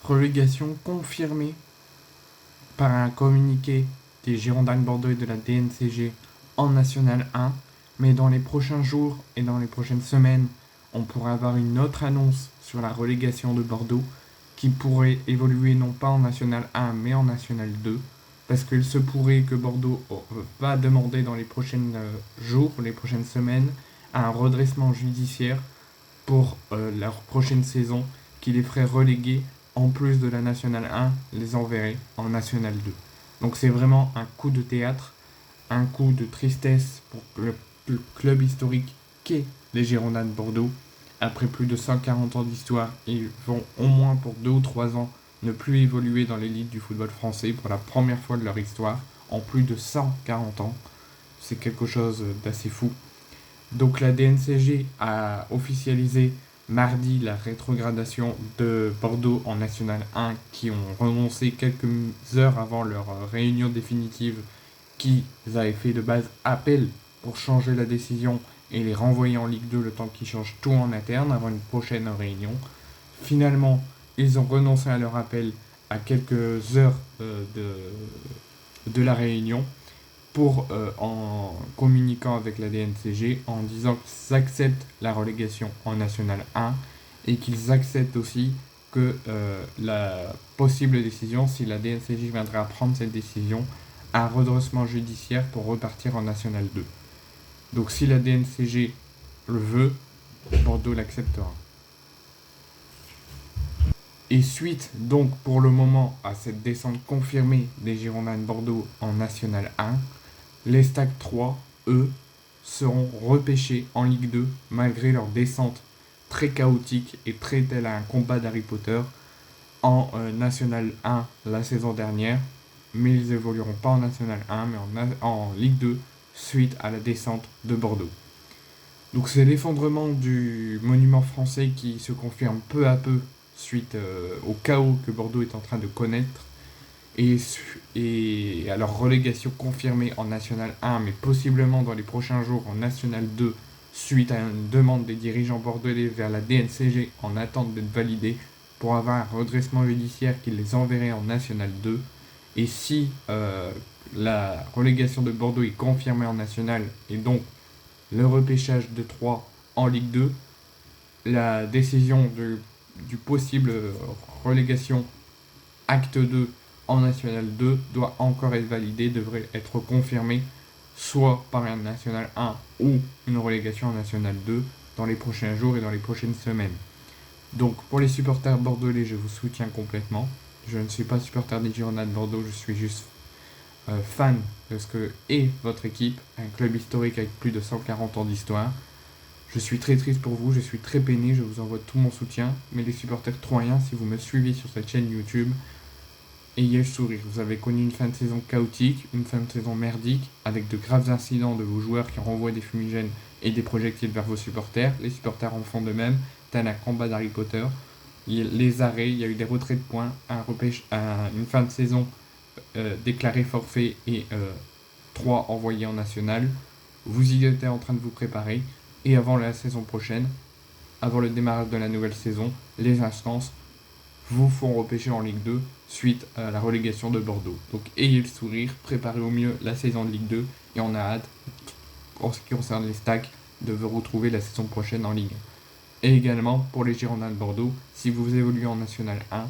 Relégation confirmée par un communiqué des Girondins de Bordeaux et de la DNCG en National 1, mais dans les prochains jours et dans les prochaines semaines, on pourrait avoir une autre annonce sur la relégation de Bordeaux qui pourrait évoluer non pas en National 1 mais en National 2, parce qu'il se pourrait que Bordeaux va demander dans les prochains jours, les prochaines semaines, un redressement judiciaire pour leur prochaine saison qui les ferait reléguer en plus de la National 1, les enverrait en National 2. Donc c'est vraiment un coup de théâtre, un coup de tristesse pour le club historique qu'est les Girondins de Bordeaux. Après plus de 140 ans d'histoire, ils vont au moins pour 2 ou 3 ans ne plus évoluer dans l'élite du football français pour la première fois de leur histoire, en plus de 140 ans. C'est quelque chose d'assez fou. Donc la DNCG a officialisé mardi la rétrogradation de Bordeaux en National 1 qui ont renoncé quelques heures avant leur réunion définitive qui avaient fait de base appel pour changer la décision et les renvoyer en Ligue 2 le temps qu'ils changent tout en interne avant une prochaine réunion. Finalement, ils ont renoncé à leur appel à quelques heures de la réunion en communiquant avec la DNCG en disant qu'ils acceptent la relégation en National 1 et qu'ils acceptent aussi que la possible décision, si la DNCG viendra à prendre cette décision, un redressement judiciaire pour repartir en National 2. Donc si la DNCG le veut, Bordeaux l'acceptera. Et suite donc pour le moment à cette descente confirmée des Girondins de Bordeaux en National 1, les Stag 3, eux, seront repêchés en Ligue 2 malgré leur descente très chaotique et très telle à un combat d'Harry Potter en National 1 la saison dernière, mais ils évolueront pas en National 1 mais en Ligue 2 suite à la descente de Bordeaux. Donc c'est l'effondrement du monument français qui se confirme peu à peu suite au chaos que Bordeaux est en train de connaître et à leur relégation confirmée en National 1, mais possiblement dans les prochains jours en National 2, suite à une demande des dirigeants bordelais vers la DNCG en attente d'être validée pour avoir un redressement judiciaire qui les enverrait en National 2. Et si la relégation de Bordeaux est confirmée en National et donc le repêchage de 3 en Ligue 2, la décision du possible relégation acte 2 en National 2 doit encore être validée, devrait être confirmée soit par un National 1 ou une relégation en National 2 dans les prochains jours et dans les prochaines semaines. Donc pour les supporters bordelais, je vous soutiens complètement. Je ne suis pas supporter des Girondins de Bordeaux, je suis juste fan de ce que est votre équipe, un club historique avec plus de 140 ans d'histoire. Je suis très triste pour vous, je suis très peiné, je vous envoie tout mon soutien. Mais les supporters troyens, si vous me suivez sur cette chaîne YouTube, ayez le sourire. Vous avez connu une fin de saison chaotique, une fin de saison merdique, avec de graves incidents de vos joueurs qui renvoient des fumigènes et des projectiles vers vos supporters. Les supporters en font de même, tel un combat d'Harry Potter. Les arrêts, il y a eu des retraits de points, une fin de saison déclarée forfait et 3 envoyés en national. Vous y êtes en train de vous préparer. Et avant la saison prochaine, avant le démarrage de la nouvelle saison, les instances vous font repêcher en Ligue 2 suite à la relégation de Bordeaux. Donc ayez le sourire, préparez au mieux la saison de Ligue 2 et on a hâte, en ce qui concerne les Stacks, de vous retrouver la saison prochaine en Ligue 1. Et également pour les Girondins de Bordeaux, si vous évoluez en National 1,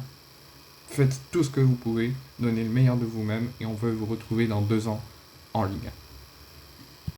faites tout ce que vous pouvez, donnez le meilleur de vous-même et on veut vous retrouver dans 2 ans en Ligue 1.